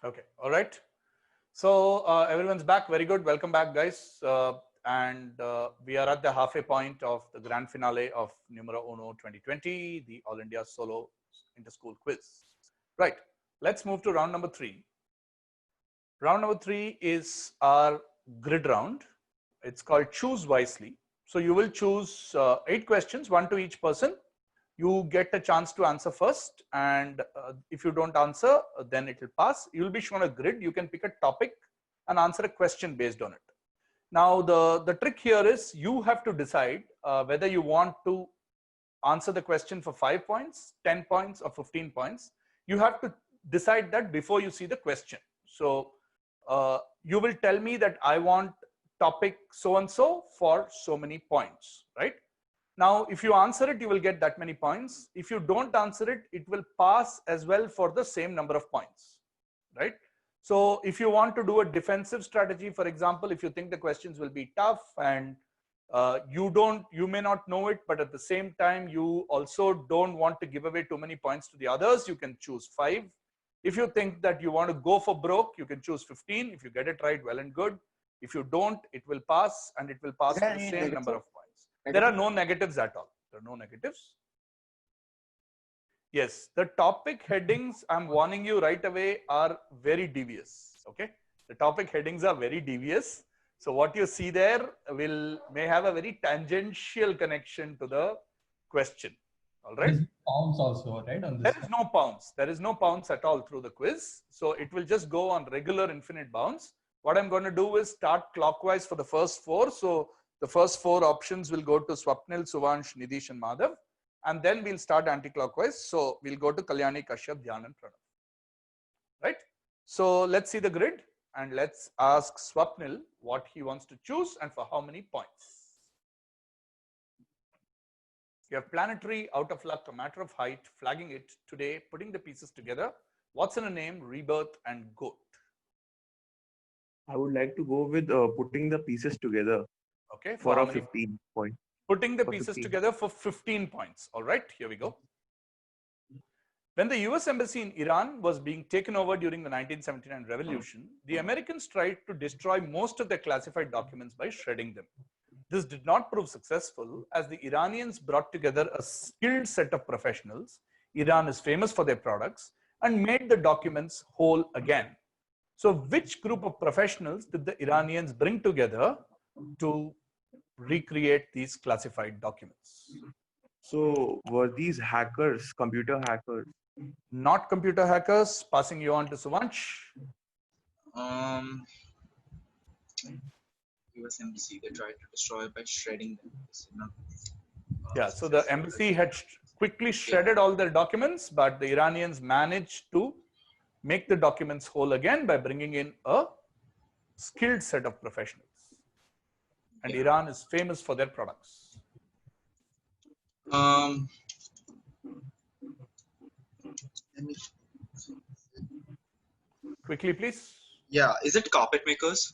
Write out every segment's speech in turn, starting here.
Okay, all right. So everyone's back. Very good. Welcome back, guys. We are at the halfway point of the grand finale of Numero Uno 2020, the All India Solo Interschool Quiz. Right. Let's move to round number 3. Round number 3 is our grid round. It's called Choose Wisely. So you will choose 8 questions, 1 to each person. You get a chance to answer first, and if you don't answer, then it will pass. You will be shown a grid. You can pick a topic and answer a question based on it. Now, the trick here is you have to decide whether you want to answer the question for 5 points, 10 points, or 15 points. You have to decide that before you see the question. So you will tell me that I want topic so and so for so many points, right? Now, if you answer it, you will get that many points. If you don't answer it, it will pass as well for the same number of points, right? So if you want to do a defensive strategy, for example, if you think the questions will be tough and you may not know it, but at the same time, you also don't want to give away too many points to the others, you can choose 5. If you think that you want to go for broke, you can choose 15. If you get it right, well and good. If you don't, it will pass, and it will pass for the same number of points. There are no negatives at all. There are no negatives. Yes, the topic headings, I'm warning you right away, are very devious. Okay, the topic headings are very devious. So what you see there may have a very tangential connection to the question. All right. There is pounds also, right? On this. There is no pounds. There is no pounds at all through the quiz. So it will just go on regular infinite bounds. What I'm going to do is start clockwise for the first 4. So the first 4 options will go to Swapnil, Suvansh, Nidish, and Madhav. And then we'll start anti-clockwise. So we'll go to Kalyani, Kashyap, Dhyan, and Pranav. Right? So let's see the grid. And let's ask Swapnil what he wants to choose and for how many points. You have planetary, out of luck, a matter of height, flagging it, today, putting the pieces together. What's in a name, rebirth, and goat? I would like to go with putting the pieces together. Okay, for a 15 point. Putting the pieces together for 15 points. All right, here we go. When the US embassy in Iran was being taken over during the 1979 revolution, the Americans tried to destroy most of their classified documents by shredding them. This did not prove successful as the Iranians brought together a skilled set of professionals. Iran is famous for their products and made the documents whole again. So which group of professionals did the Iranians bring together to recreate these classified documents? So were these hackers, computer hackers? Not computer hackers. Passing you on to Suvansh. US embassy, they tried to destroy by shredding them. Yeah, so the embassy had quickly shredded all their documents, but the Iranians managed to make the documents whole again by bringing in a skilled set of professionals. And Iran is famous for their products. Quickly, please. Yeah, is it carpet makers?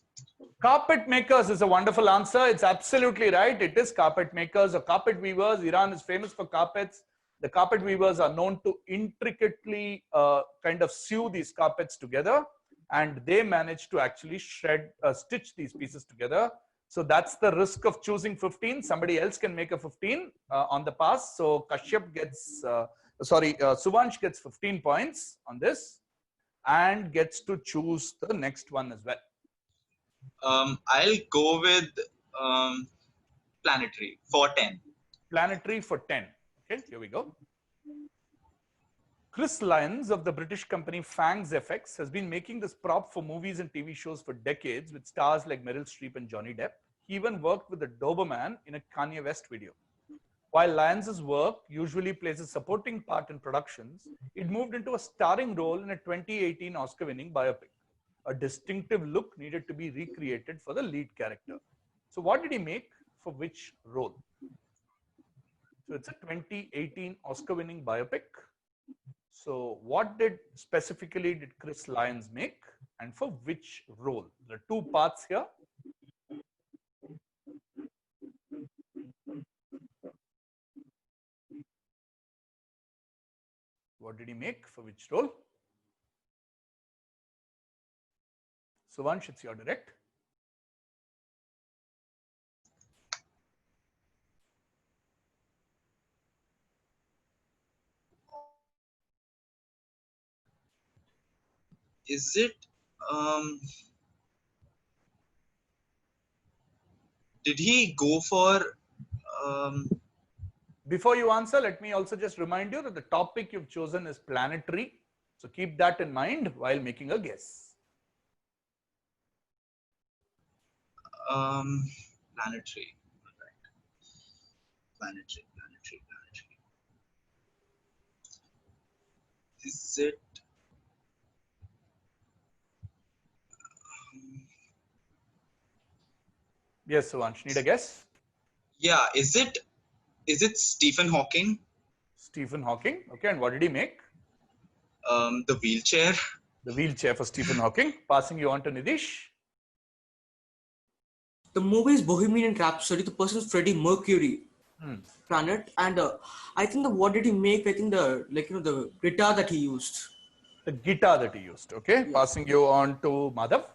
Carpet makers is a wonderful answer. It's absolutely right. It is carpet makers or carpet weavers. Iran is famous for carpets. The carpet weavers are known to intricately kind of sew these carpets together, and they manage to actually stitch these pieces together. So that's the risk of choosing 15. Somebody else can make a 15 on the pass. So Kashyap gets, Suvansh gets 15 points on this and gets to choose the next one as well. I'll go with planetary for 10. Planetary for 10. Okay, here we go. Chris Lyons of the British company Fangs FX has been making this prop for movies and TV shows for decades with stars like Meryl Streep and Johnny Depp. He even worked with the Doberman in a Kanye West video. While Lyons' work usually plays a supporting part in productions, it moved into a starring role in a 2018 Oscar-winning biopic. A distinctive look needed to be recreated for the lead character. So what did he make for which role? So it's a 2018 Oscar-winning biopic. So what specifically did Chris Lyons make and for which role? There are 2 parts here. What did he make for which role? Suvansh, it's your direct. Is it um did he go for um Before you answer, let me also just remind you that the topic you've chosen is planetary. So keep that in mind while making a guess. planetary? Right. Planetary. Is it Yes, Suvansh, need a guess? yeah, is it Stephen Hawking? Stephen Hawking. Okay, and what did he make? The wheelchair? The wheelchair for Stephen Hawking. Passing you on to Nidish. The movie is Bohemian Rhapsody. The person is Freddie Mercury. Planet, and I think what did he make? I think the guitar that he used. The guitar that he used. Okay, passing you on to Madhav.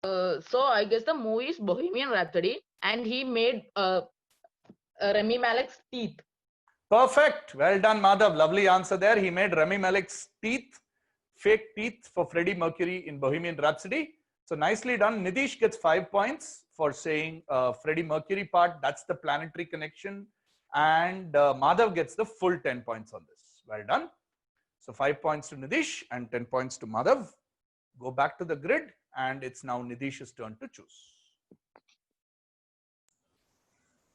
So I guess the movie is Bohemian Rhapsody, and he made Remy Malek's teeth. Perfect. Well done, Madhav. Lovely answer there. He made Rami Malek's teeth, fake teeth for Freddie Mercury in Bohemian Rhapsody. So nicely done. Nidish gets 5 points for saying Freddie Mercury part. That's the planetary connection. And Madhav gets the full 10 points on this. Well done. So 5 points to Nidish and 10 points to Madhav. Go back to the grid, and it's now Nidish's turn to choose.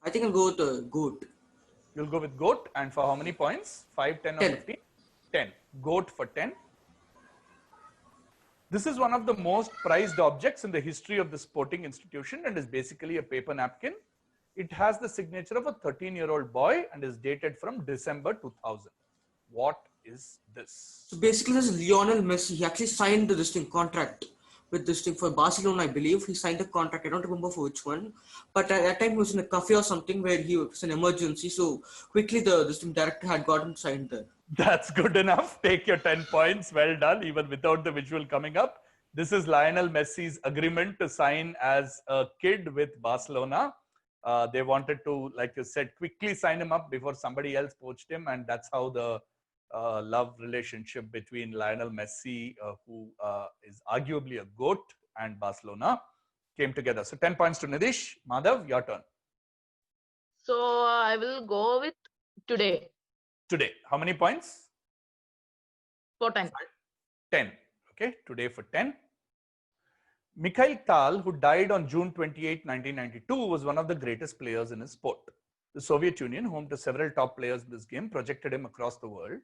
I think I'll go with goat. You'll go with goat, and for how many points? 5, 10 or 10. 15? 10. Goat for 10. This is one of the most prized objects in the history of the sporting institution and is basically a paper napkin. It has the signature of a 13-year-old boy and is dated from December 2000. What is this? So basically, this is Lionel Messi. He actually signed this thing contract with this thing for Barcelona, I believe. He signed a contract. I don't remember for which one, but at that time he was in a cafe or something where he was an emergency. So quickly, this thing director had got him signed there. That's good enough. Take your 10 points. Well done, even without the visual coming up. This is Lionel Messi's agreement to sign as a kid with Barcelona. They wanted to, like you said, quickly sign him up before somebody else poached him. And that's how the love relationship between Lionel Messi, who is arguably a GOAT, and Barcelona came together. So 10 points to Nidish. Madhav, your turn. So I will go with today. Today, how many points? For 10. 10. Okay, today for 10. Mikhail Tal, who died on June 28, 1992, was one of the greatest players in his sport. The Soviet Union, home to several top players in this game, projected him across the world.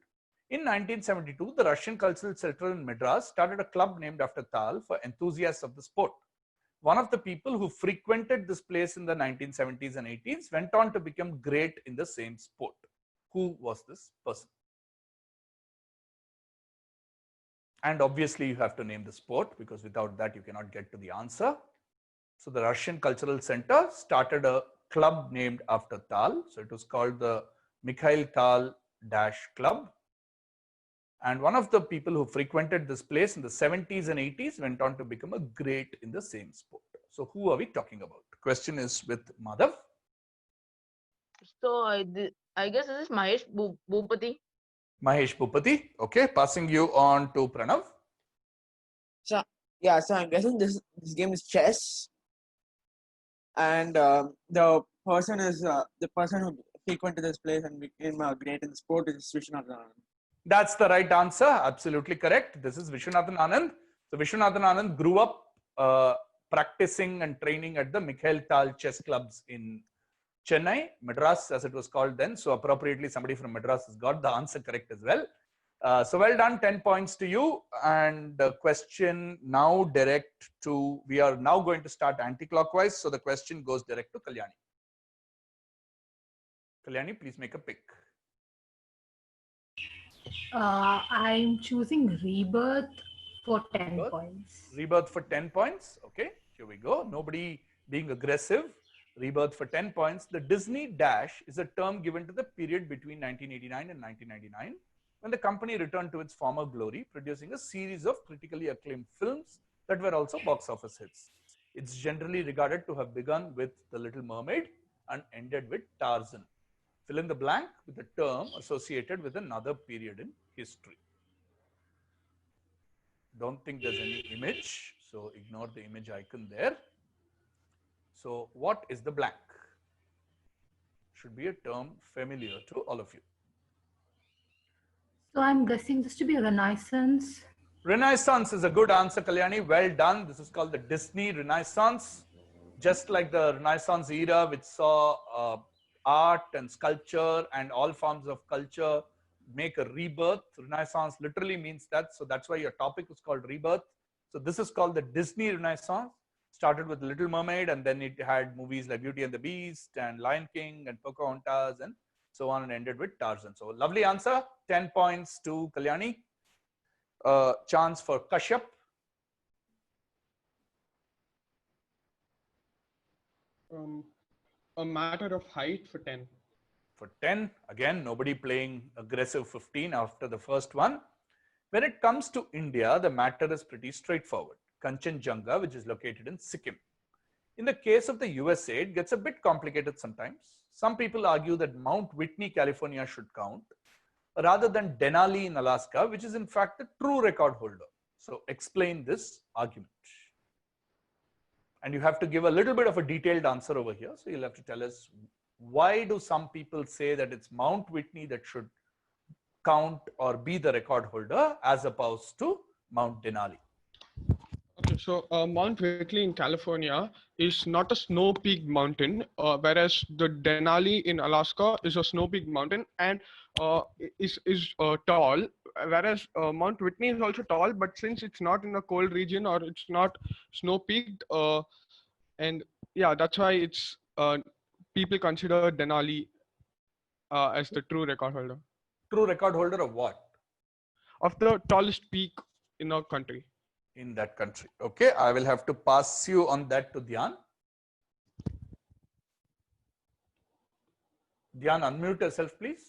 In 1972, the Russian Cultural Center in Madras started a club named after Tal for enthusiasts of the sport. One of the people who frequented this place in the 1970s and 80s went on to become great in the same sport. Who was this person? And obviously, you have to name the sport because without that, you cannot get to the answer. So the Russian Cultural Center started a club named after Tal. So it was called the Mikhail Tal Club. And one of the people who frequented this place in the 70s and 80s went on to become a great in the same sport. So who are we talking about? The question is with Madhav. So I guess this is Mahesh Bhupati. Mahesh Bhupati. Okay, passing you on to Pranav. So I'm guessing this game is chess, and the person who frequented this place and became great in the sport is Vishwanathan Anand. That's the right answer. Absolutely correct. This is Vishwanathan Anand. So Vishwanathan Anand grew up practicing and training at the Mikhail Tal chess clubs in Chennai, Madras as it was called then. So appropriately, somebody from Madras has got the answer correct as well. So well done, 10 points to you. And the question now direct to, we are now going to start anti-clockwise. So the question goes direct to Kalyani. Kalyani, please make a pick. I'm choosing Rebirth for 10 points. Rebirth for 10 points. Okay, here we go. Nobody being aggressive. Rebirth for 10 points. The Disney Dash is a term given to the period between 1989 and 1999 when the company returned to its former glory, producing a series of critically acclaimed films that were also box office hits. It's generally regarded to have begun with The Little Mermaid and ended with Tarzan. Fill in the blank with a term associated with another period in history. Don't think there's any image, so ignore the image icon there. So what is the blank? Should be a term familiar to all of you. So I'm guessing this to be Renaissance. Renaissance is a good answer, Kalyani. Well done. This is called the Disney Renaissance. Just like the Renaissance era, which saw art and sculpture and all forms of culture make a rebirth. Renaissance literally means that. So that's why your topic is called rebirth. So this is called the Disney Renaissance. Started with Little Mermaid, and then it had movies like Beauty and the Beast and Lion King and Pocahontas and so on, and ended with Tarzan. So lovely answer. 10 points to Kalyani. Chance for Kashyap. A matter of height for 10. For 10, again, nobody playing aggressive 15 after the first one. When it comes to India, the matter is pretty straightforward. Kanchenjunga, which is located in Sikkim. In the case of the USA, it gets a bit complicated sometimes. Some people argue that Mount Whitney, California should count, rather than Denali in Alaska, which is in fact the true record holder. So explain this argument. And you have to give a little bit of a detailed answer over here. So you'll have to tell us, why do some people say that it's Mount Whitney that should count or be the record holder as opposed to Mount Denali? Okay, so Mount Whitney in California is not a snow-peaked mountain, whereas the Denali in Alaska is a snow-peaked mountain and is tall, whereas Mount Whitney is also tall, but since it's not in a cold region or it's not snow-peaked, and yeah, that's why it's people consider Denali as the true record holder. True record holder of what? Of the tallest peak in our country. In that country. Okay, I will have to pass you on that to Dhyan. Dhyan, unmute yourself, please.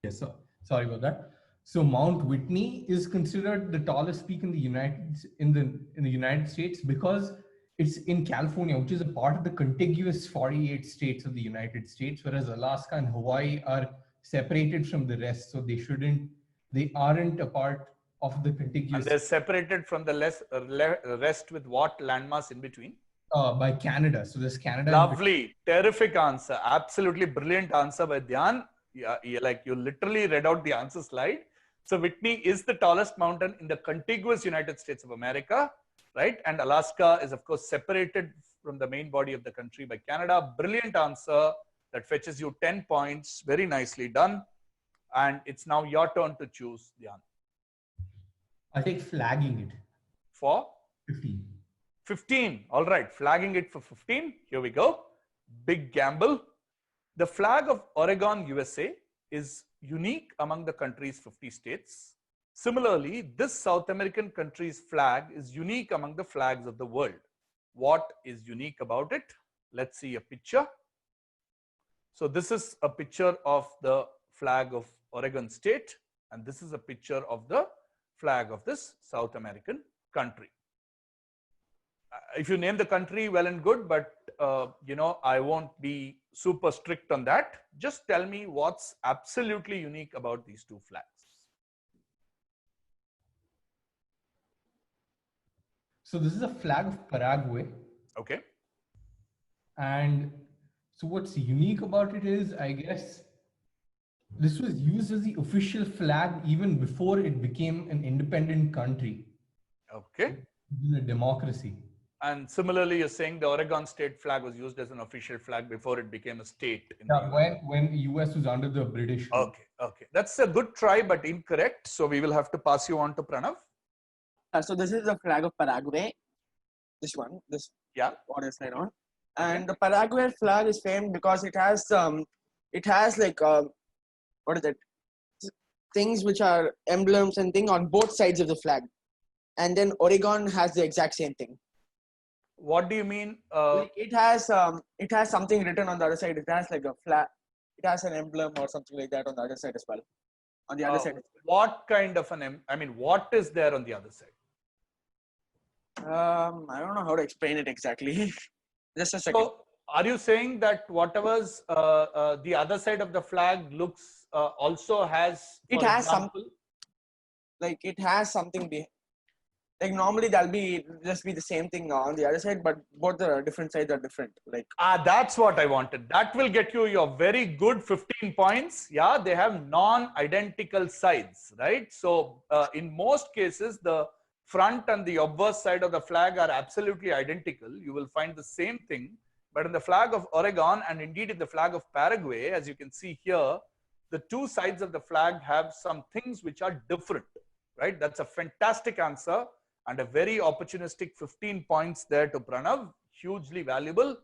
Yes, sir. Sorry about that. So Mount Whitney is considered the tallest peak in the United States because it's in California, which is a part of the contiguous 48 states of the United States, whereas Alaska and Hawaii are separated from the rest, so they aren't a part of the contiguous. And they're separated from the rest with what landmass in between? By Canada. So there's Canada. Lovely, terrific answer. Absolutely brilliant answer by Dhyan. Yeah, like you literally read out the answer slide. So Whitney is the tallest mountain in the contiguous United States of America, right? And Alaska is of course separated from the main body of the country by Canada. Brilliant answer. That fetches you 10 points. Very nicely done. And it's now your turn to choose, Dhyan. I'll take flagging it. For? 15. 15. All right. Flagging it for 15. Here we go. Big gamble. The flag of Oregon, USA is unique among the country's 50 states. Similarly, this South American country's flag is unique among the flags of the world. What is unique about it? Let's see a picture. So this is a picture of the flag of Oregon state, and this is a picture of the flag of this South American country. If you name the country, well and good, but I won't be super strict on that. Just tell me what's absolutely unique about these two flags. So this is a flag of Paraguay. Okay. And so what's unique about it is, I guess, this was used as the official flag even before it became an independent country. Okay. In a democracy. And similarly, you're saying the Oregon state flag was used as an official flag before it became a state. Yeah, when the US was under the British. Okay, okay. That's a good try, but incorrect. So we will have to pass you on to Pranav. So this is the flag of Paraguay. This one, this order slide on. And the Paraguay flag is famed because it has like what is it? Things which are emblems and things on both sides of the flag. And then Oregon has the exact same thing. What do you mean? Like it has something written on the other side. It has like a flag. It has an emblem or something like that on the other side as well. on the other side. What kind of what is there on the other side? I don't know how to explain it exactly. Just a second. So, are you saying that whatever's the other side of the flag looks also has, It for has example, like it has something like normally that'll be just be the same thing on the other side, but both the different sides are different. Like that's what I wanted. That will get you your very good 15 points. Yeah, they have non-identical sides, right? So in most cases, the front and the obverse side of the flag are absolutely identical. You will find the same thing. But in the flag of Oregon and indeed in the flag of Paraguay, as you can see here, the two sides of the flag have some things which are different, right? That's a fantastic answer and a very opportunistic 15 points there to Pranav, hugely valuable.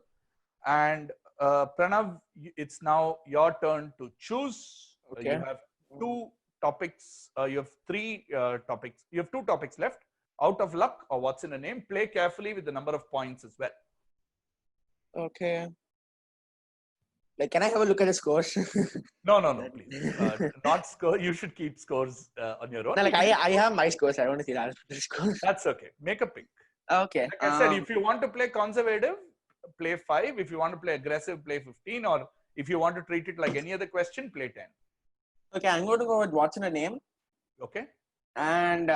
And Pranav, it's now your turn to choose. Okay. You have two topics. You have three topics. You have two topics left. Out of luck or what's in a name. Play carefully with the number of points as well. okay. Like, can I have a look at the scores? No, please. Not score. You should keep scores on your own. No, like I have my scores. I want to see the scores. That's okay. Make a pick. Okay. Like I said, if you want to play conservative, play 5. If you want to play aggressive, play 15. Or if you want to treat it like any other question, play 10. Okay, I'm going to go with what's in a name. Okay. And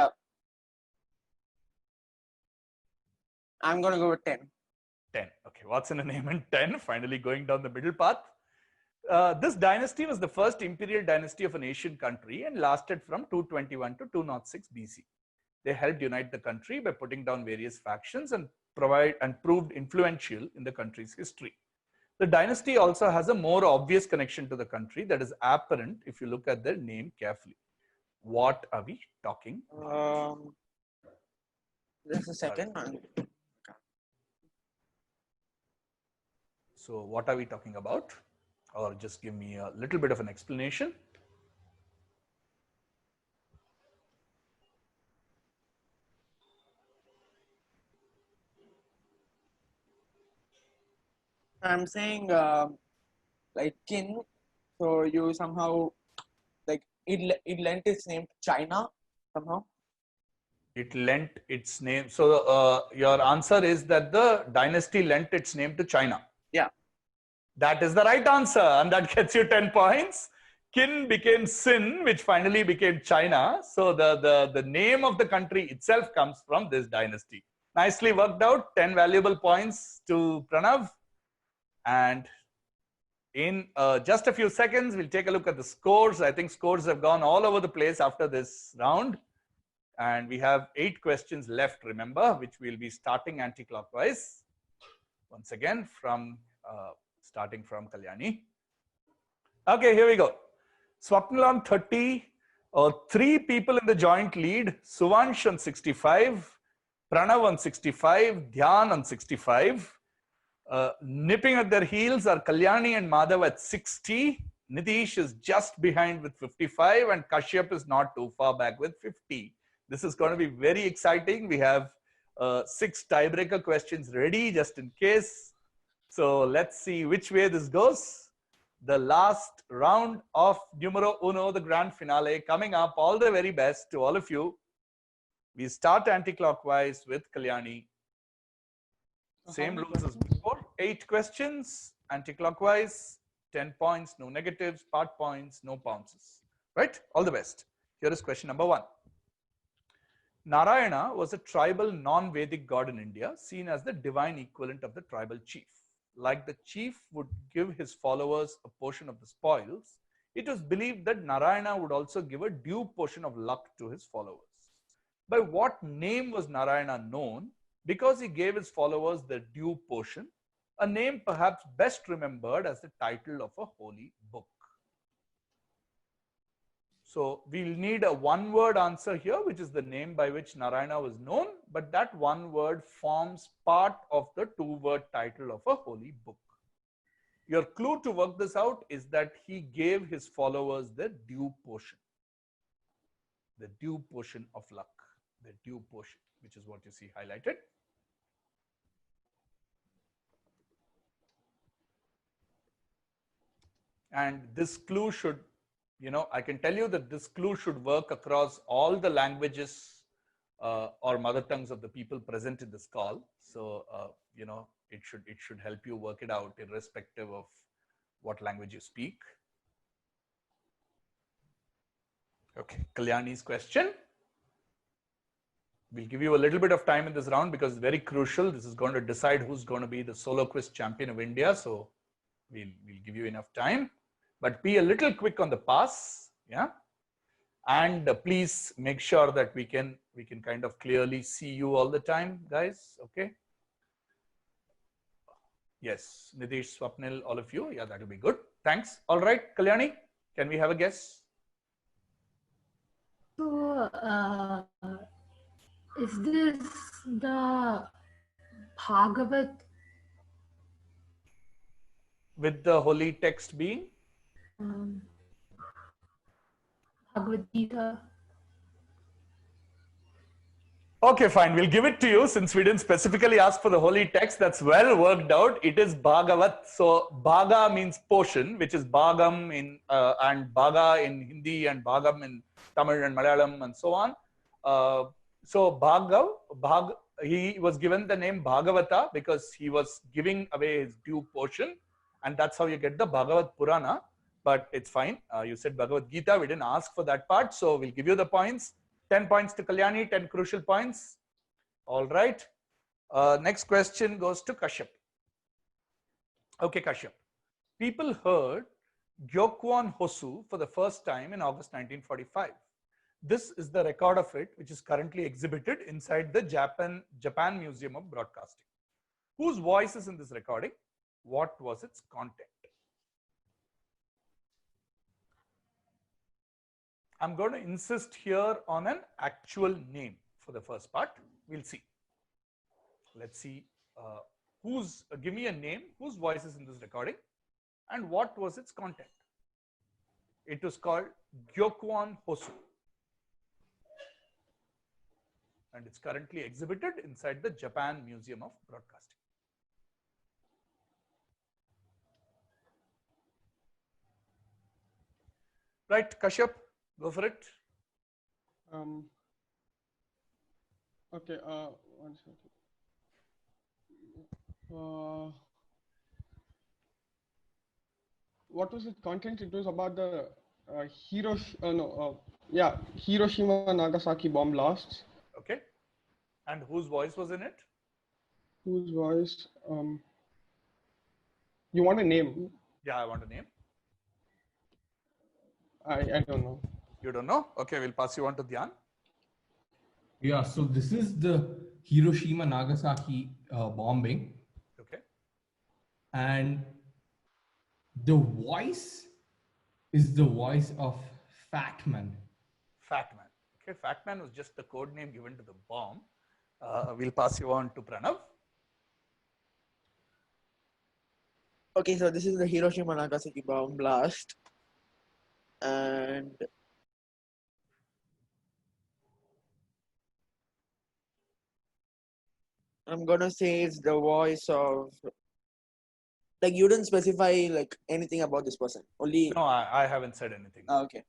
I'm going to go with 10. 10. Okay. What's in a name and 10? Finally going down the middle path. This dynasty was the first imperial dynasty of an Asian country and lasted from 221 to 206 BC. They helped unite the country by putting down various factions and proved influential in the country's history. The dynasty also has a more obvious connection to the country that is apparent if you look at their name carefully. What are we talking about? Just a second. So what are we talking about? Or just give me a little bit of an explanation. I'm saying like kin. So you somehow like it lent its name to China somehow. It lent its name. So your answer is that the dynasty lent its name to China. Yeah. That is the right answer, and that gets you 10 points. Qin became Sin, which finally became China. So the name of the country itself comes from this dynasty. Nicely worked out. 10 valuable points to Pranav. And in just a few seconds, we'll take a look at the scores. I think scores have gone all over the place after this round. And we have 8 questions left, remember, which we'll be starting anti-clockwise. Once again, starting from Kalyani. Okay, here we go. Swapnil on 30, 3 people in the joint lead. Suvansh on 65, Pranav on 65, Dhyan on 65. Nipping at their heels are Kalyani and Madhav at 60. Nitish is just behind with 55 and Kashyap is not too far back with 50. This is going to be very exciting. We have 6 tiebreaker questions ready just in case. So let's see which way this goes. The last round of Numero Uno, the grand finale, coming up. All the very best to all of you. We start anti-clockwise with Kalyani. Same rules as before. 8 questions, anti-clockwise, 10 points, no negatives, part points, no bounces. Right? All the best. Here is question number 1. Narayana was a tribal non-Vedic god in India, seen as the divine equivalent of the tribal chief. Like the chief would give his followers a portion of the spoils, it was believed that Narayana would also give a due portion of luck to his followers. By what name was Narayana known? Because he gave his followers the due portion, a name perhaps best remembered as the title of a holy book. So we'll need a one-word answer here, which is the name by which Narayana was known, but that one word forms part of the 2-word title of a holy book. Your clue to work this out is that he gave his followers the due portion of luck, the due portion, which is what you see highlighted. And this clue should I can tell you that this clue should work across all the languages or mother tongues of the people present in this call. So, it should help you work it out irrespective of what language you speak. Okay, Kalyani's question. We'll give you a little bit of time in this round because it's very crucial. This is going to decide who's going to be the solo quiz champion of India. So we'll give you enough time, but be a little quick on the pass. Yeah. And please make sure that we can kind of clearly see you all the time, guys. Okay. Yes, Nitish, Swapnil, all of you. Yeah, that will be good. Thanks. All right, Kalyani, can we have a guess? So, is this the Bhagavat? With the holy text being? Bhagavad Gita. Okay, fine. We'll give it to you since we didn't specifically ask for the holy text. That's well worked out. It is Bhagavat. So Bhaga means portion, which is Bhagam in and Bhaga in Hindi and Bhagam in Tamil and Malayalam and so on. So he was given the name Bhagavata because he was giving away his due portion, and that's how you get the Bhagavad Purana. But it's fine. You said Bhagavad Gita. We didn't ask for that part, so we'll give you the points. 10 points to Kalyani, 10 crucial points. All right. Next question goes to Kashyap. Okay, Kashyap. People heard Gyokwon Hosu for the first time in August 1945. This is the record of it, which is currently exhibited inside the Japan Museum of Broadcasting. Whose voice is in this recording? What was its content? I'm going to insist here on an actual name for the first part. We'll see. Let's see give me a name, whose voice is in this recording, and what was its content. It was called Gyokwon Hosu, and it's currently exhibited inside the Japan Museum of Broadcasting. Right, Kashyap, go for it. Okay, one second. What was the content? It was about the Hiroshima Nagasaki bomb blasts. Okay. And whose voice was in it? Whose voice? You want a name? Yeah, I want a name. I don't know. You don't know? Okay, we'll pass you on to Dhyan. Yeah, so this is the Hiroshima Nagasaki bombing. Okay. And the voice is the voice of Fat Man. Fat Man. Okay, Fat Man was just the code name given to the bomb. We'll pass you on to Pranav. Okay, so this is the Hiroshima Nagasaki bomb blast. And I'm gonna say it's the voice of, like, you didn't specify like anything about this person. Only No, I haven't said anything. okay.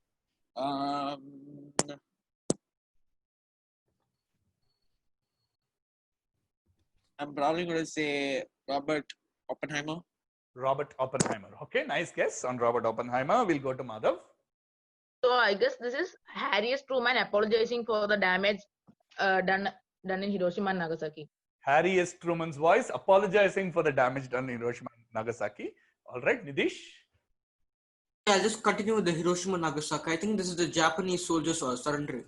I'm probably gonna say Robert Oppenheimer. Robert Oppenheimer. Okay, nice guess on Robert Oppenheimer. We'll go to Madhav. So I guess this is Harry S. Truman apologizing for the damage done in Hiroshima and Nagasaki. Harry S. Truman's voice apologizing for the damage done in Hiroshima and Nagasaki. All right, Nidish. I'll just continue with the Hiroshima Nagasaki. I think this is the Japanese soldiers who are surrendering.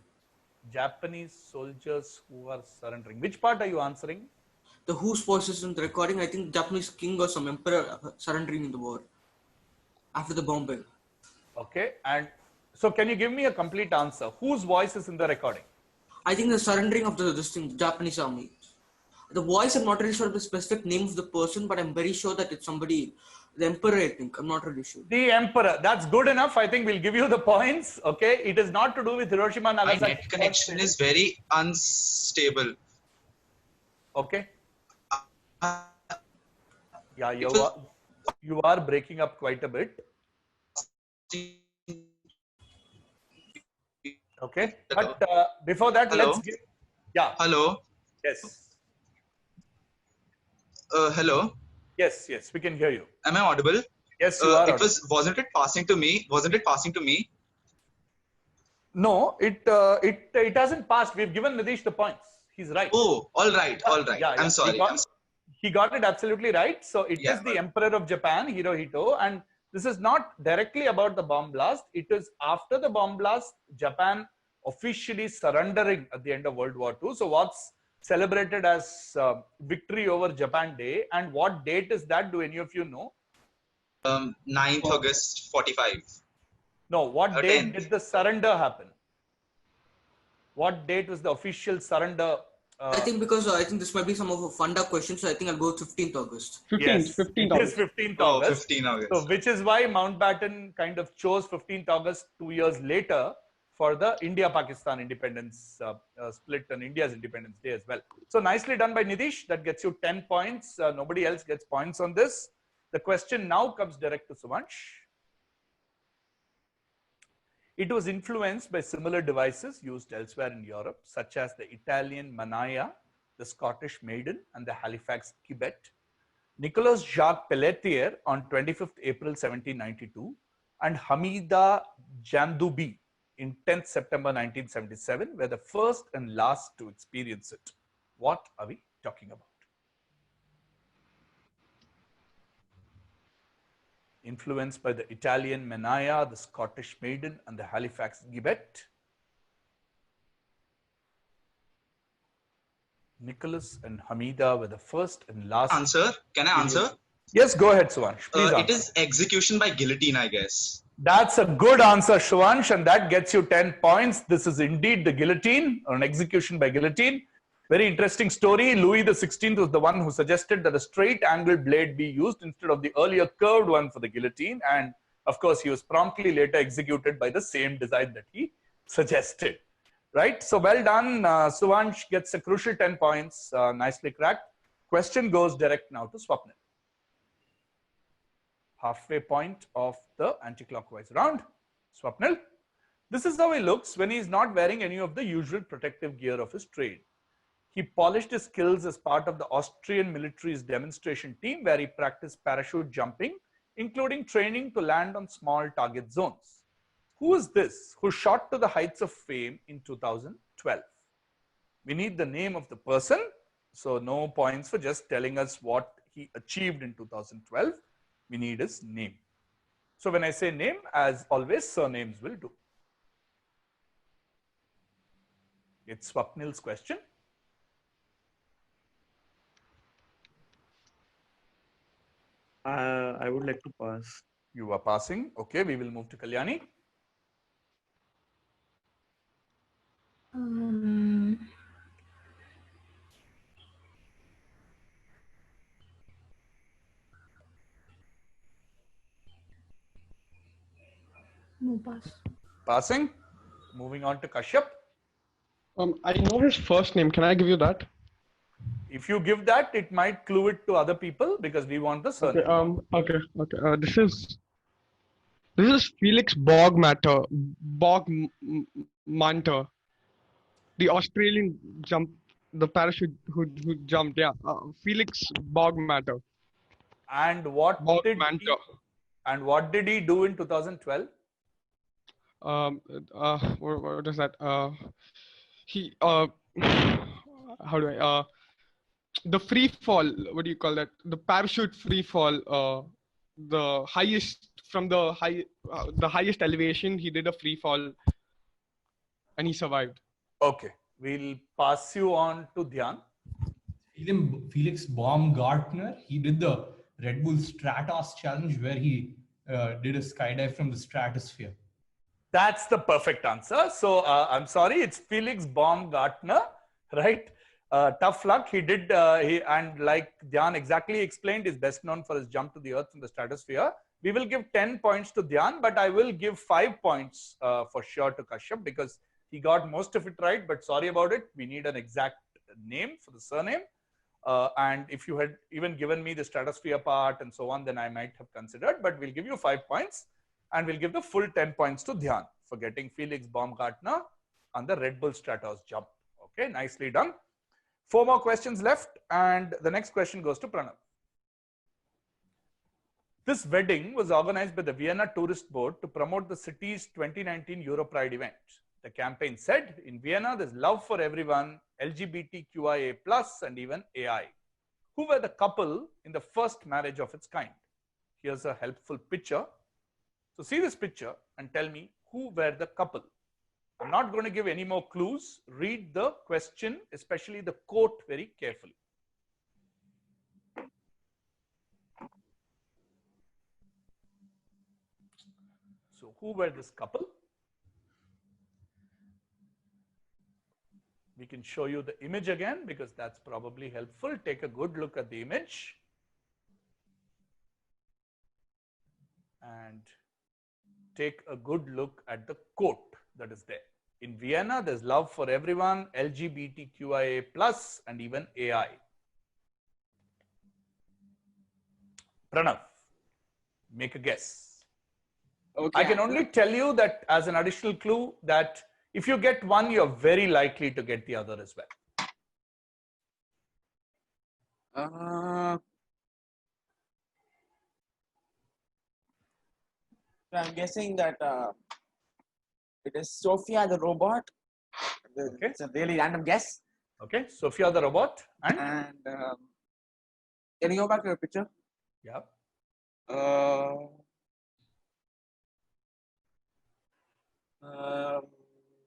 Japanese soldiers who are surrendering. Which part are you answering? The whose voice is in the recording? I think Japanese king or some emperor surrendering in the war after the bombing. Okay, and so can you give me a complete answer? Whose voice is in the recording? I think the surrendering of the Japanese army. The voice, I'm not really sure of the specific name of the person, but I'm very sure that it's somebody, the emperor, I think. I'm not really sure. The emperor. That's good enough. I think we'll give you the points. Okay, it is not to do with Hiroshima, My Nagasaki. net connection is very unstable. Okay. Yeah, you are breaking up quite a bit. Okay. Hello. But before that, Hello. let's give. Yeah. Hello. Yes. Hello. Yes. Yes. We can hear you. Am I audible? Yes, you are. It audible. wasn't it passing to me? Wasn't it passing to me? No, it hasn't passed. We've given Nitish the points. He's right. Oh, all right. All right. Yeah, yeah. I'm sorry. He got it absolutely right. So it Yeah. is the Emperor of Japan, Hirohito, and this is not directly about the bomb blast. It is after the bomb blast, Japan officially surrendering at the end of World War II. So what's celebrated as Victory over Japan Day, and what date is that? Do any of you know? 9th August 45. No, what date 10th. did the surrender happen? What date was the official surrender? I think because I think this might be some of a funda question, so I think I'll go 15th August. 15th, Yes, 15th it is August. 15th Oh, August. 15 August. So, which is why Mountbatten kind of chose 15th August 2 years later for the India-Pakistan independence split and India's Independence Day as well. So nicely done by Nitish. That gets you 10 points. Nobody else gets points on this. The question now comes direct to Suvansh. It was influenced by similar devices used elsewhere in Europe, such as the Italian Mannaia, the Scottish Maiden, and the Halifax Gibbet. Nicolas Jacques Pelletier on 25th April 1792, and Hamida Jandoubi in 10th September 1977 were the first and last to experience it. What are we talking about? Influenced by the Italian Mannaia, the Scottish Maiden, and the Halifax Gibbet. Nicholas and Hamida were the first and last. Answer? Can I answer? Yes, go ahead, Suvansh. Please It answer. is execution by guillotine, I guess. That's a good answer, Suvansh, and that gets you 10 points. This is indeed the guillotine, or an execution by guillotine. Very interesting story. Louis XVI was the one who suggested that a straight angled blade be used instead of the earlier curved one for the guillotine. And of course, he was promptly later executed by the same design that he suggested. Right? So well done. Suvansh gets a crucial 10 points. Nicely cracked. Question goes direct now to Swapnil. Halfway point of the anti-clockwise round. Swapnil. This is how he looks when he is not wearing any of the usual protective gear of his trade. He polished his skills as part of the Austrian military's demonstration team, where he practiced parachute jumping, including training to land on small target zones. Who is this who shot to the heights of fame in 2012? We need the name of the person, so no points for just telling us what he achieved in 2012. We need his name. So when I say name, as always, surnames will do. It's Swapnil's question. I would like to pass. You are passing. Okay, we will move to Kalyani. No pass. Passing. Moving on to Kashyap. I know his first name. Can I give you that? If you give that, it might clue it to other people because we want the surname. Okay. This is Felix Bogmatter, Bogmanter, the Australian the parachute who jumped. Yeah, Felix Bogmatter. And what did he do in 2012? What is that? How do I? The free fall. What do you call that? The parachute free fall. The highest from the highest elevation. He did a free fall, and he survived. Okay, we'll pass you on to Dhyan. Felix Baumgartner. He did the Red Bull Stratos challenge where he did a skydive from the stratosphere. That's the perfect answer. So I'm sorry, it's Felix Baumgartner, right? Tough luck. He did, and like Dhyan exactly explained, is best known for his jump to the earth from the stratosphere. We will give 10 points to Dhyan, but I will give 5 points for sure to Kashyap because he got most of it right. But sorry about it. We need an exact name for the surname. And if you had even given me the stratosphere part and so on, then I might have considered. But we'll give you 5 points, and we'll give the full 10 points to Dhyan for getting Felix Baumgartner on the Red Bull Stratos jump. Okay, nicely done. 4 more questions left, and the next question goes to Pranav. This wedding was organized by the Vienna Tourist Board to promote the city's 2019 Europride event. The campaign said, in Vienna, there's love for everyone, LGBTQIA+, and even AI. Who were the couple in the first marriage of its kind? Here's a helpful picture. So see this picture and tell me who were the couple. I'm not going to give any more clues. Read the question, especially the quote, very carefully. So who were this couple? We can show you the image again because that's probably helpful. Take a good look at the image. And take a good look at the quote that is there. In Vienna, there's love for everyone, LGBTQIA+, and even AI. Pranav, make a guess. Okay. I can only tell you that as an additional clue that if you get one, you're very likely to get the other as well. I'm guessing that it is Sophia the robot. Okay. It's a really random guess. Okay, Sophia the robot. And can you go back to the picture? yeah.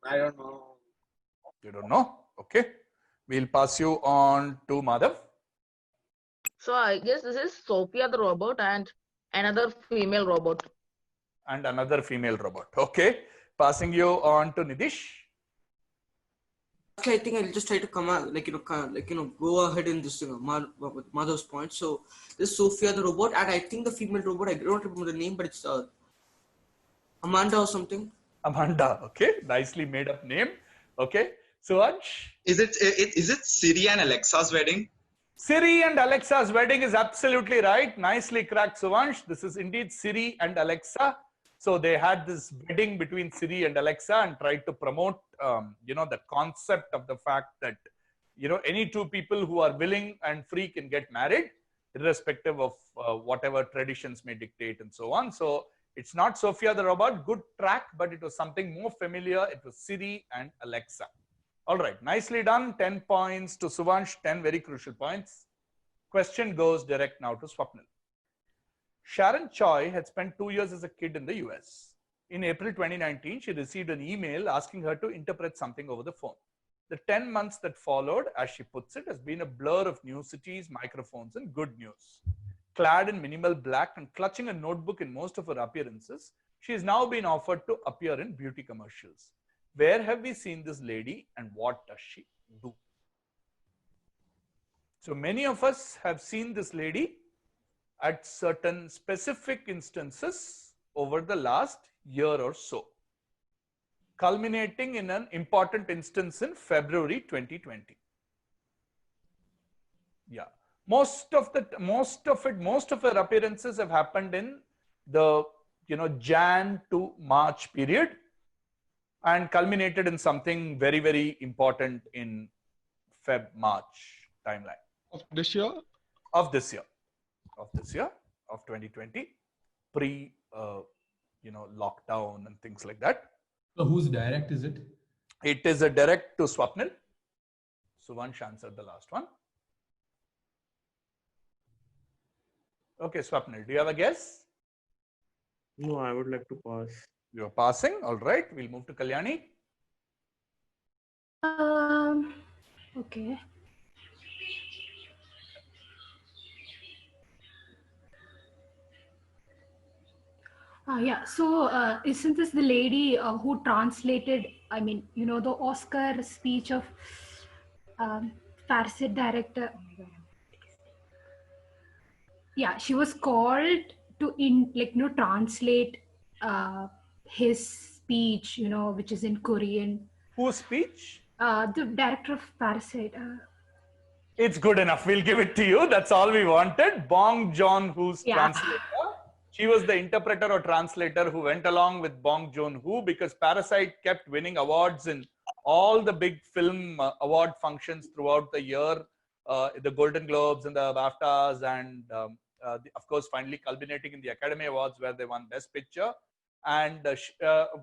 I don't know. You don't know? Okay. We'll pass you on to Madhav. So I guess this is Sophia the robot and another female robot. And another female robot. Okay. Passing you on to Nidish. I think I'll just try to come out, go ahead in this with Madhav's point. So this is Sophia the robot, and I think the female robot, I don't remember the name, but it's Amanda or something. Amanda. Okay. Nicely made up name. Okay. Suvansh. Is it Siri and Alexa's wedding? Siri and Alexa's wedding is absolutely right. Nicely cracked, Suvansh. This is indeed Siri and Alexa. So they had this wedding between Siri and Alexa and tried to promote, the concept of the fact that, any two people who are willing and free can get married, irrespective of whatever traditions may dictate and so on. So it's not Sophia the robot, good track, but it was something more familiar. It was Siri and Alexa. All right, nicely done. 10 points to Suvansh, 10 very crucial points. Question goes direct now to Swapnil. Sharon Choi had spent 2 years as a kid in the US. In April 2019, she received an email asking her to interpret something over the phone. The 10 months that followed, as she puts it, has been a blur of new cities, microphones, and good news. Clad in minimal black and clutching a notebook in most of her appearances, she has now been offered to appear in beauty commercials. Where have we seen this lady and what does she do? So many of us have seen this lady at certain specific instances over the last year or so, culminating in an important instance in February 2020. Yeah, most of her appearances have happened in the Jan to March period, and culminated in something very, very important in Feb-March timeline. Of this year? Of this year, of 2020, pre, lockdown and things like that. So whose direct is it? It is a direct to Swapnil. Suvansh answered the last one. Okay, Swapnil, do you have a guess? No, I would like to pass. You're passing. All right. We'll move to Kalyani. Okay. Yeah, so isn't this the lady who translated, the Oscar speech of Parasite director? Oh my God. Yeah, she was called to translate his speech, which is in Korean. Whose speech? The director of Parasite. It's good enough. We'll give it to you. That's all we wanted. Bong Joon-ho's translator. She was the interpreter or translator who went along with Bong Joon-ho because Parasite kept winning awards in all the big film award functions throughout the year, the Golden Globes and the BAFTAs, and of course, finally culminating in the Academy Awards where they won Best Picture. And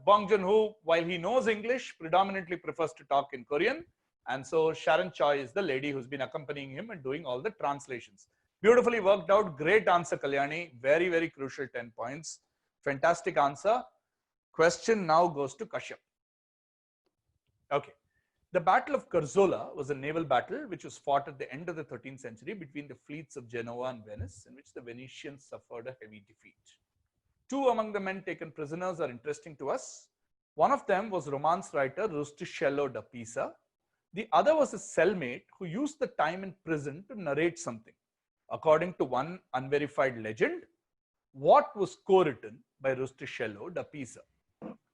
Bong Joon-ho, while he knows English, predominantly prefers to talk in Korean. And so Sharon Choi is the lady who's been accompanying him and doing all the translations. Beautifully worked out. Great answer, Kalyani. Very, very crucial 10 points. Fantastic answer. Question now goes to Kashyap. Okay. The Battle of Carzola was a naval battle which was fought at the end of the 13th century between the fleets of Genoa and Venice, in which the Venetians suffered a heavy defeat. Two among the men taken prisoners are interesting to us. One of them was Romance writer Rustichello da Pisa. The other was a cellmate who used the time in prison to narrate something. According to one unverified legend, what was co-written by Rustichello da Pisa?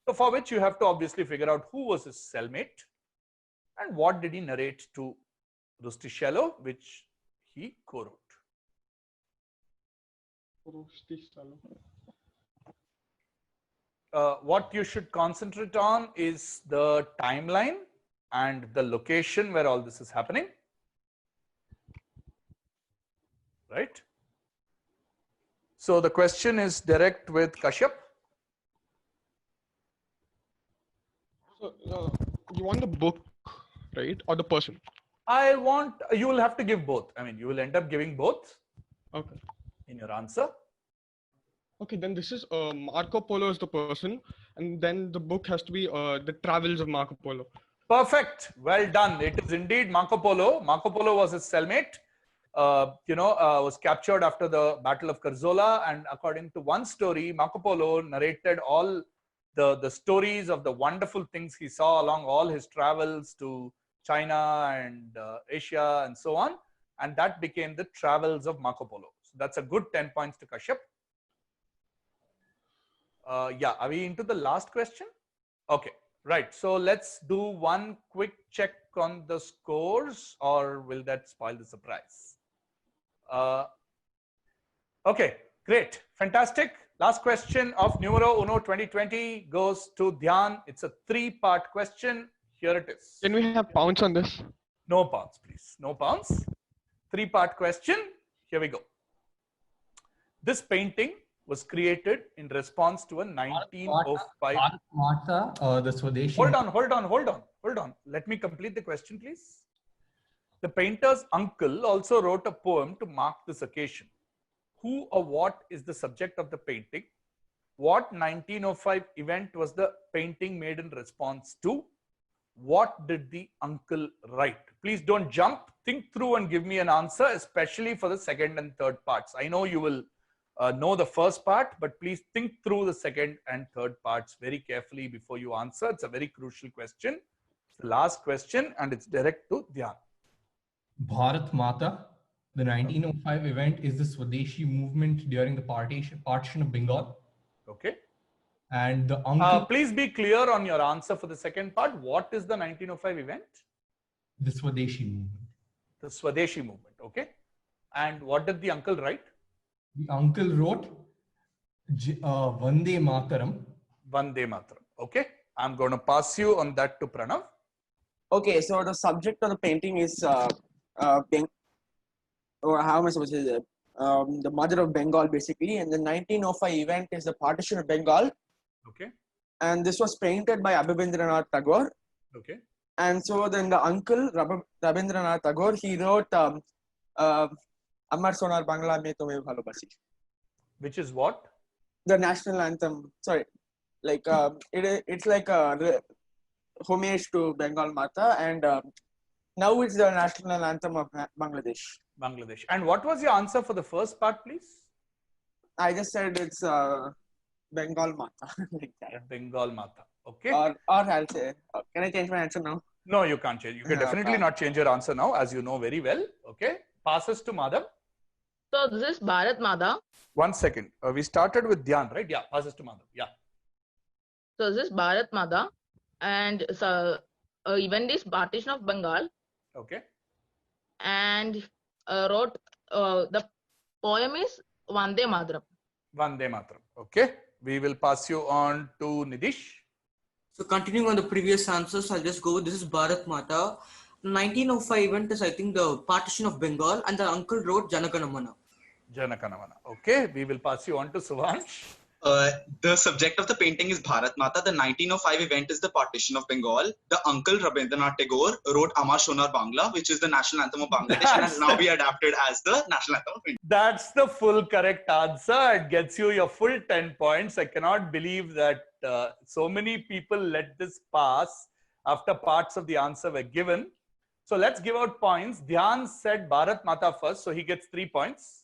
So for which you have to obviously figure out who was his cellmate and what did he narrate to Rustichello, which he co-wrote. What you should concentrate on is the timeline and the location where all this is happening. Right? So the question is direct with Kashyap. So, you want the book, right? Or the person? You will have to give both. I mean, you will end up giving both. Okay. In your answer. Okay, then this is Marco Polo is the person, and then the book has to be the travels of Marco Polo. Perfect. Well done. It is indeed Marco Polo. Marco Polo was his cellmate. Was captured after the Battle of Carzola, and according to one story, Marco Polo narrated all the stories of the wonderful things he saw along all his travels to China and Asia and so on, and that became the Travels of Marco Polo. So that's a good 10 points to Kashyap. Yeah, are we into the last question? Okay, right. So let's do one quick check on the scores, or will that spoil the surprise? Okay, great. Fantastic. Last question of Numero Uno 2020 goes to Dhyan. It's a 3-part question. Here it is. Can we have pounds on this? No pounds, please. No pounds. 3-part question. Here we go. This painting was created in response to a 1905. The Swadeshi. Hold on. Let me complete the question, please. The painter's uncle also wrote a poem to mark this occasion. Who or what is the subject of the painting? What 1905 event was the painting made in response to? What did the uncle write? Please don't jump. Think through and give me an answer, especially for the second and third parts. I know you will know the first part, but please think through the second and third parts very carefully before you answer. It's a very crucial question. It's the last question and it's direct to Dhyan. Bharat Mata. The 1905 event is the Swadeshi movement during the partition of Bengal. Okay. And the uncle. Please be clear on your answer for the second part. What is the 1905 event? The Swadeshi movement. The Swadeshi movement. Okay. And what did the uncle write? The uncle wrote Vande Mataram. Vande Mataram. Okay. I'm going to pass you on that to Pranav. Okay, so the subject of the painting is or how am I supposed to say that? The mother of Bengal, basically. And the 1905 event is the partition of Bengal. Okay. And this was painted by Rabindranath Tagore. Okay. And so then the uncle, Rabindranath Tagore, he wrote Amar Sonar Bangla Mein Tumhe Bhalobasi. Which is what? The national anthem. Sorry. Like, it's like a homage to Bengal Mata. And now it's the national anthem of Bangladesh. Bangladesh. And what was your answer for the first part, please? I just said it's Bengal Mata. Like that. Bengal Mata. Okay. Or I'll say, can I change my answer now? No, you can't change. You can definitely not change your answer now, as you know very well. Okay. Passes to Madhav. So this is Bharat Mata. 1 second. We started with Dhyan, right? Yeah. Passes to Madhav. Yeah. So this is Bharat Mata. And so event is partition of Bengal. Okay. And wrote the poem is Vande Mataram. Vande Mataram. Okay. We will pass you on to Nidish. So continuing on the previous answers, I'll just go with this is Bharat Mata. 1905 event is I think the partition of Bengal, and the uncle wrote Janaganamana. Janakanamana. Okay, we will pass you on to Suvansh. The subject of the painting is Bharat Mata. The 1905 event is the partition of Bengal. The uncle Rabindranath Tagore wrote Amar Sonar Bangla, which is the national anthem of Bangladesh and has now been adapted as the national anthem of India. That's the full correct answer. It gets you your full 10 points. I cannot believe that so many people let this pass after parts of the answer were given. So let's give out points. Dhyan said Bharat Mata first, so he gets 3 points.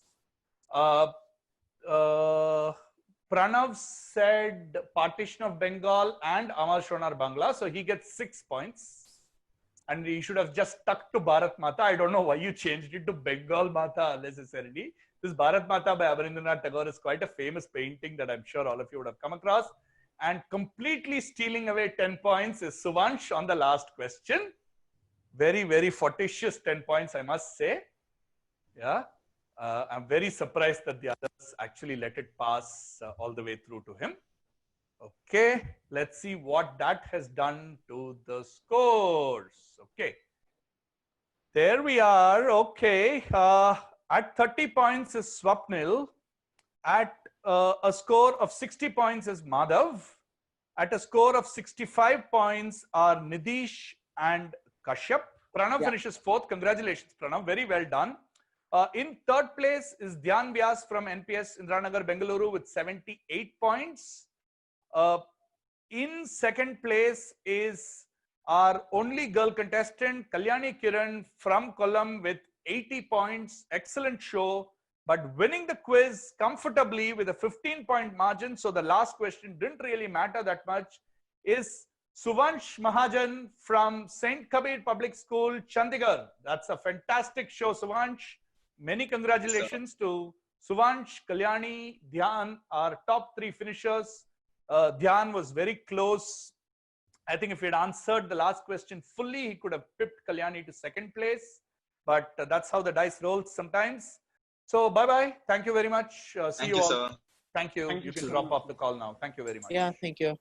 Pranav said partition of Bengal and Amar Sonar Bangla, so he gets 6 points. And he should have just stuck to Bharat Mata. I don't know why you changed it to Bengal Mata unnecessarily. This Bharat Mata by Rabindranath Tagore is quite a famous painting that I'm sure all of you would have come across. And completely stealing away 10 points is Suvansh on the last question. Very, very fortuitous 10 points, I must say. Yeah. I'm very surprised that the others actually let it pass all the way through to him. Okay, let's see what that has done to the scores. Okay, there we are. Okay, at 30 points is Swapnil. At a score of 60 points is Madhav. At a score of 65 points are Nidish and Kashyap. Pranav finishes fourth. Congratulations, Pranav. Very well done. In third place is Dhyan Vyas from NPS Indranagar, Bengaluru with 78 points. In second place is our only girl contestant, Kalyani Kiran from Kollam with 80 points. Excellent show, but winning the quiz comfortably with a 15-point margin. So the last question didn't really matter that much is Suvansh Mahajan from St. Kabir Public School, Chandigarh. That's a fantastic show, Suvansh. Many congratulations to Suvansh, Kalyani, Dhyan, our top 3 finishers. Dhyan was very close. I think if he had answered the last question fully, he could have pipped Kalyani to second place. But that's how the dice rolls sometimes. So bye-bye. Thank you very much. See you all. Sir. Thank you. You can drop off the call now. Thank you very much. Yeah, thank you.